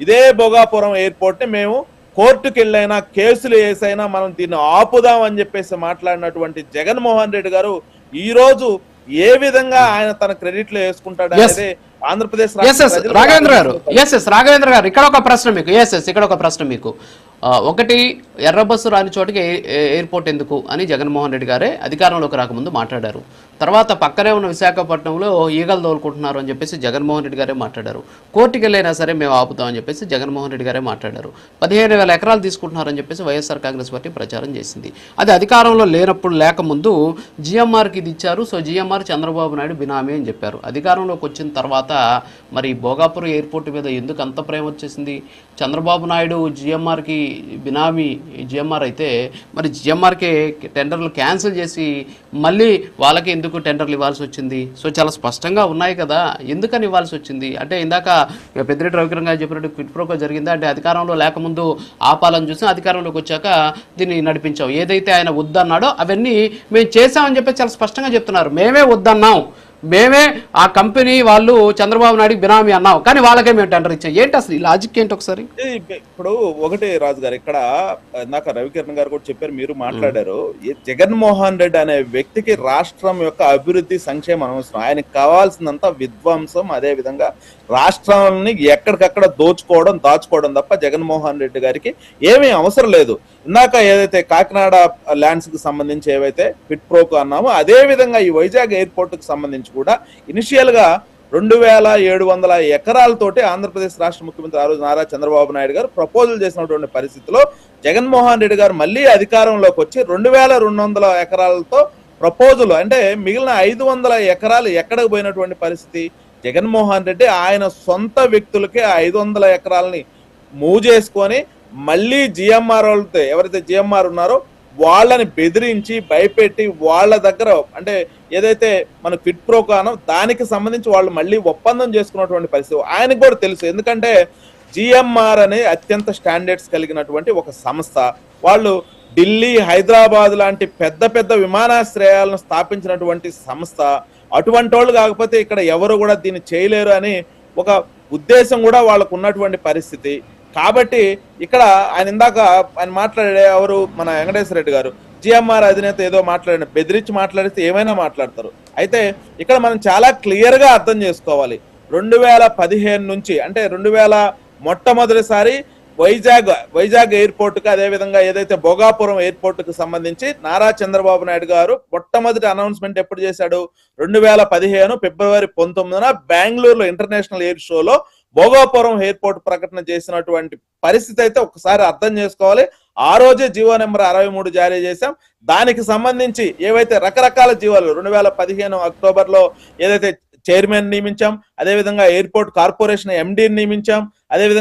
ఇదే భోగాపురం ఎయిర్పోర్ట్ ని మేము కోర్టుకు వెళ్ళైనా కేసులు వేసైనా మనం దీన్ని ఆపుదాం అని చెప్పేసి మాట్లాడినటువంటి జగన్మోహన్ రెడ్డి గారు ఈ రోజు ఏ విధంగా ఆయన తన క్రెడిట్ లో వేసుకుంటాడు అనేది ఆంధ్రప్రదేశ్ రాఘవేంద్ర గారు ఇక్కడ ఒక ప్రశ్న మీకు ఒకటి ఎర్ర బస్సు రాని చోటికి ఎయిర్పోర్ట్ ఎందుకు అని జగన్మోహన్ రెడ్డి గారే అధికారంలోకి రాకముందు మాట్లాడారు. తర్వాత పక్కనే ఉన్న విశాఖపట్నంలో ఈగలు తోలుకుంటున్నారు అని చెప్పేసి జగన్మోహన్ రెడ్డి గారే మాట్లాడారు. కోర్టుకి వెళ్ళైనా సరే మేము ఆపుతామని చెప్పేసి జగన్మోహన్ రెడ్డి గారే మాట్లాడారు. 15,000 ఎకరాలు తీసుకుంటున్నారని చెప్పేసి వైఎస్ఆర్ కాంగ్రెస్ పార్టీ ప్రచారం చేసింది. అది అధికారంలో లేకముందు జిఎంఆర్కి ఇది ఇచ్చారు. సో జిఎంఆర్ చంద్రబాబు నాయుడు బినామీ అని చెప్పారు. అధికారంలోకి వచ్చిన తర్వాత మరి భోగాపురం ఎయిర్పోర్ట్ మీద ఎందుకు అంత ప్రేమ వచ్చేసింది? చంద్రబాబు నాయుడు జిఎంఆర్కి బినామీ జిఎంఆర్ అయితే మరి జిఎంఆర్కి టెండర్లు క్యాన్సిల్ చేసి మళ్ళీ వాళ్ళకి ఎందుకు టెండర్లు ఇవ్వాల్సి వచ్చింది? సో చాలా స్పష్టంగా ఉన్నాయి కదా, ఎందుకని ఇవ్వాల్సి వచ్చింది అంటే ఇందాక పెద్దిరెడ్డి రవికిరణ్ గారు చెప్పినట్టు క్విట్ ప్రోకో జరిగిందా అంటే అధికారంలో లేకముందు ఆపాలని చూసి అధికారంలోకి వచ్చాక దీన్ని నడిపించాం. ఏదైతే ఆయన వద్దన్నాడో అవన్నీ మేము చేసామని చెప్పి చాలా స్పష్టంగా చెప్తున్నారు. మేమే వద్దన్నాం, మేమే ఆ కంపెనీ వాళ్ళు చంద్రబాబు నాయుడు బినామీ అన్నాం, కానీ వాళ్ళకే మేము టెండర్ ఇచ్చాం. ఏంటి అసలు ఈ లాజిక్ ఏంటి ఒకసారి? ఇప్పుడు ఒకటి రాజు గారు, ఇక్కడ నాకు రవికిరణ్ గారు కూడా చెప్పారు, మీరు మాట్లాడారు, జగన్మోహన్ రెడ్డి అనే వ్యక్తికి రాష్ట్రం యొక్క అభివృద్ధి సంక్షేమం అనవసరం, ఆయనకి కావాల్సినంత విధ్వంసం, అదే విధంగా రాష్ట్రాన్ని ఎక్కడికక్కడ దాచుకోవడం తప్ప జగన్మోహన్ రెడ్డి గారికి ఏమీ అవసరం లేదు. ఇందాక ఏదైతే కాకినాడ ల్యాండ్స్ కి సంబంధించి ఏవైతే క్విట్ ప్రోకో అన్నామో అదే విధంగా ఈ వైజాగ్ ఎయిర్పోర్ట్ కు సంబంధించి కూడా ఇనిషియల్ గా 2,700 ఎకరాలతోటి ఆంధ్రప్రదేశ్ రాష్ట్ర ముఖ్యమంత్రి ఆ రోజు నారా చంద్రబాబు నాయుడు గారు ప్రపోజల్ చేసినటువంటి పరిస్థితిలో జగన్మోహన్ రెడ్డి గారు మళ్ళీ అధికారంలోకి వచ్చి 2,200 ఎకరాలతో ప్రపోజల్, అంటే మిగిలిన 500 ఎకరాలు ఎక్కడికి పోయినటువంటి పరిస్థితి? జగన్మోహన్ రెడ్డి ఆయన సొంత వ్యక్తులకే 500 ఎకరాలని మూవ్ చేసుకొని మళ్ళీ జిఎంఆర్ వాళ్ళతో, ఎవరైతే జిఎంఆర్ ఉన్నారో వాళ్ళని బెదిరించి భయపెట్టి వాళ్ళ దగ్గర, అంటే ఏదైతే మన క్విట్ ప్రోకో అనం దానికి సంబంధించి వాళ్ళు మళ్ళీ ఒప్పందం చేసుకున్నటువంటి పరిస్థితి ఆయనకు కూడా తెలుసు. ఎందుకంటే జిఎంఆర్ అనే అత్యంత స్టాండర్డ్స్ కలిగినటువంటి ఒక సంస్థ, వాళ్ళు ఢిల్లీ, హైదరాబాద్ లాంటి పెద్ద పెద్ద విమానాశ్రయాలను స్థాపించినటువంటి సంస్థ. అటువంటి వాళ్ళు కాకపోతే ఇక్కడ ఎవరు కూడా దీన్ని చేయలేరు అని ఒక ఉద్దేశం కూడా వాళ్ళకు ఉన్నటువంటి పరిస్థితి. కాబట్టి ఇక్కడ ఆయన ఇందాక ఆయన మాట్లాడే ఎవరు మన వెంకటేశ్వర రెడ్డి గారు, జిఎంఆర్ అధినేత ఏదో మాట్లాడిన బెదిరించి మాట్లాడితే ఏమైనా మాట్లాడతారు. అయితే ఇక్కడ మనం చాలా క్లియర్ గా అర్థం చేసుకోవాలి, 2015 నుంచి అంటే 2000 మొట్టమొదటిసారి వైజాగ్ ఎయిర్పోర్ట్ కి, అదే విధంగా ఏదైతే భోగాపురం ఎయిర్పోర్ట్ కు సంబంధించి నారా చంద్రబాబు నాయుడు గారు మొట్టమొదటి అనౌన్స్మెంట్ ఎప్పుడు చేశాడు? 2015 ఫిబ్రవరి 19న బెంగళూరులో ఇంటర్నేషనల్ ఎయిర్ షోలో భోగాపురం ఎయిర్పోర్ట్ ప్రకటన చేసినటువంటి పరిస్థితి అయితే ఒకసారి అర్థం చేసుకోవాలి. ఆ రోజే జీవో నెంబర్ 63 జారీ చేశాం. దానికి సంబంధించి ఏవైతే రకరకాల జీవోలు 2015 అక్టోబర్లో ఏదైతే చైర్మన్ నియమించాం, అదేవిధంగా ఎయిర్పోర్ట్ కార్పొరేషన్ ఎండీని నియమించాం, అదేవిధంగా